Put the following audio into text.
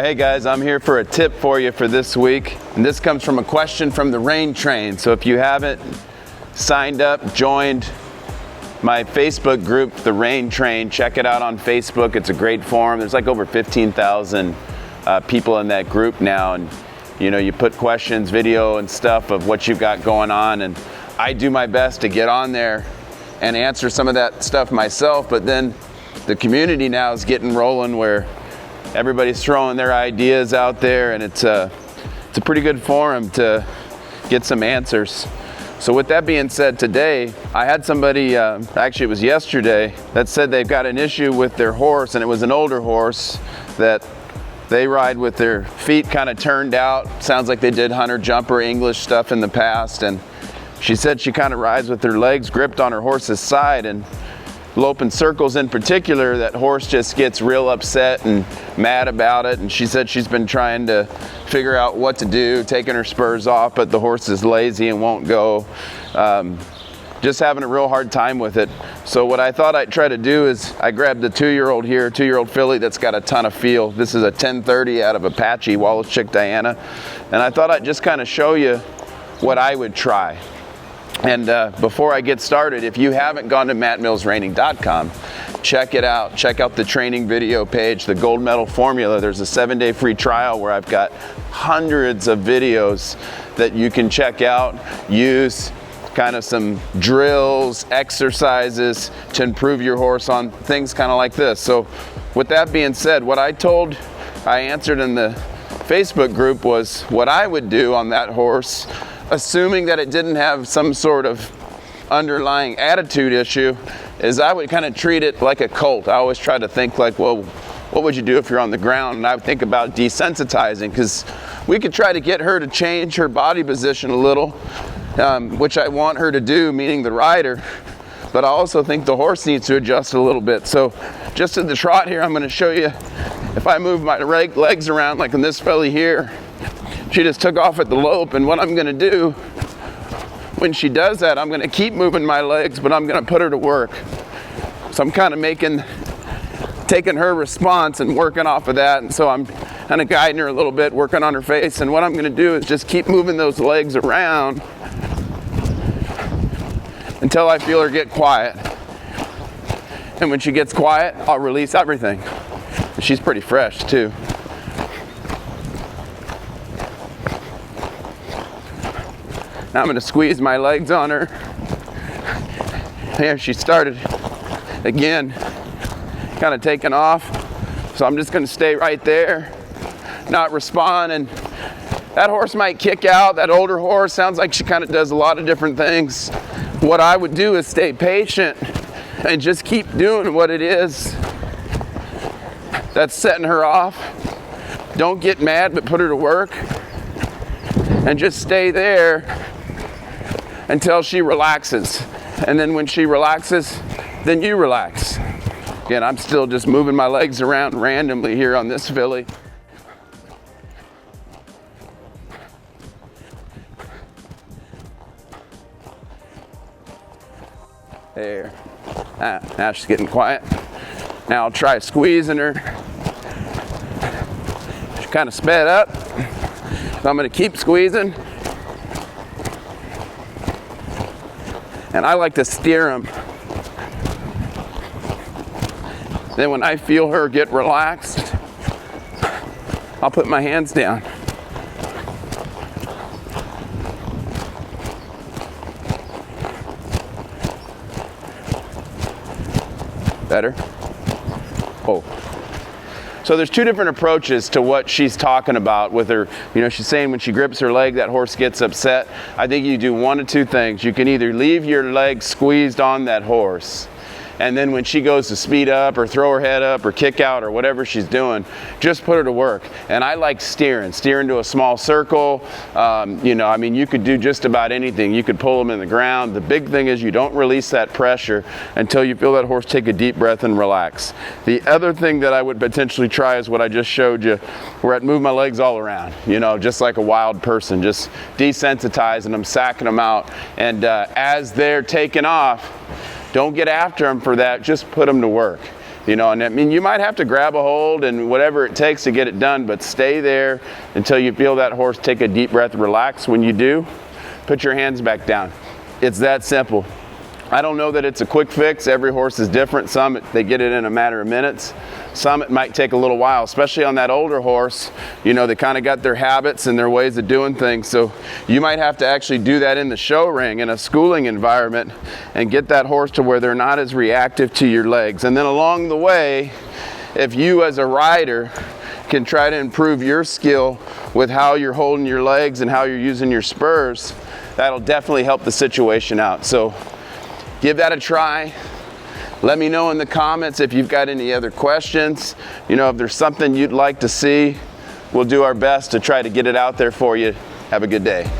Hey guys, I'm here for a tip for you for this week. And this comes from a question from the Rein train. So if you haven't signed up, joined my Facebook group, the Rein train, check it out on Facebook. It's a great forum. There's like over 15,000 people in that group now. And you know, you put questions, video and stuff of what you've got going on. And I do my best to get on there and answer some of that stuff myself. But then the community now is getting rolling where everybody's throwing their ideas out there, and it's a pretty good forum to get some answers. So with that being said, today I had somebody, actually it was yesterday, that said they've got an issue with their horse, and it was an older horse that they ride with their feet kind of turned out. Sounds like they did hunter jumper English stuff in the past, and she said she kind of rides with her legs gripped on her horse's side, and loping circles in particular, that horse just gets real upset and mad about it. And she said she's been trying to figure out what to do, taking her spurs off, but the horse is lazy and won't go. Just having a real hard time with it. So what I thought I'd try to do is I grabbed the 2-year-old here, 2-year-old filly that's got a ton of feel. This is a 1030 out of Apache, Wallace Chick Diana. And I thought I'd just kind of show you what I would try. And before I get started, if you haven't gone to mattmillsreining.com, check it out. Check out the training video page, the gold medal formula. There's a 7-day free trial where I've got hundreds of videos that you can check out, use kind of some drills, exercises to improve your horse on things kind of like this. So with that being said, what I answered in the Facebook group was what I would do on that horse, assuming that it didn't have some sort of underlying attitude issue, is I would kind of treat it like a colt. I always try to think like, well, what would you do if you're on the ground? And I would think about desensitizing, because we could try to get her to change her body position a little, which I want her to do, meaning the rider, but I also think the horse needs to adjust a little bit. So just at the trot here, I'm going to show you, if I move my legs around like in this filly here, she just took off at the lope, and what I'm going to do when she does that, I'm going to keep moving my legs, but I'm going to put her to work. So I'm kind of taking her response and working off of that, and so I'm kind of guiding her a little bit, working on her face, and what I'm going to do is just keep moving those legs around until I feel her get quiet. And when she gets quiet, I'll release everything. She's pretty fresh too. Now I'm going to squeeze my legs on her. There she started again, kind of taking off. So I'm just going to stay right there, not respond. And that horse might kick out. That older horse sounds like she kind of does a lot of different things. What I would do is stay patient and just keep doing what it is that's setting her off. Don't get mad, but put her to work. And just stay there until she relaxes. And then when she relaxes, then you relax. Again, I'm still just moving my legs around randomly here on this filly. There. Now she's getting quiet. Now I'll try squeezing her. She kind of sped up, so I'm going to keep squeezing. And I like to steer them. Then when I feel her get relaxed, I'll put my hands down. Better? Oh. So there's two different approaches to what she's talking about with her. You know, she's saying when she grips her leg, that horse gets upset. I think you do one of two things. You can either leave your leg squeezed on that horse, and then when she goes to speed up or throw her head up or kick out or whatever she's doing, just put her to work. And I like steering to a small circle. You know, I mean, you could do just about anything. You could pull them in the ground. The big thing is you don't release that pressure until you feel that horse take a deep breath and relax. The other thing that I would potentially try is what I just showed you, where I'd move my legs all around, you know, just like a wild person, just desensitizing them, sacking them out. And as they're taking off, don't get after them for that, just put them to work. You know, and I mean, you might have to grab a hold and whatever it takes to get it done, but stay there until you feel that horse take a deep breath, relax. When you do, put your hands back down. It's that simple. I don't know that it's a quick fix. Every horse is different. Some, they get it in a matter of minutes. Some, it might take a little while, especially on that older horse. You know, they kind of got their habits and their ways of doing things. So you might have to actually do that in the show ring, in a schooling environment, and get that horse to where they're not as reactive to your legs. And then along the way, if you as a rider can try to improve your skill with how you're holding your legs and how you're using your spurs, that'll definitely help the situation out. So give that a try. Let me know in the comments if you've got any other questions. You know, if there's something you'd like to see, we'll do our best to try to get it out there for you. Have a good day.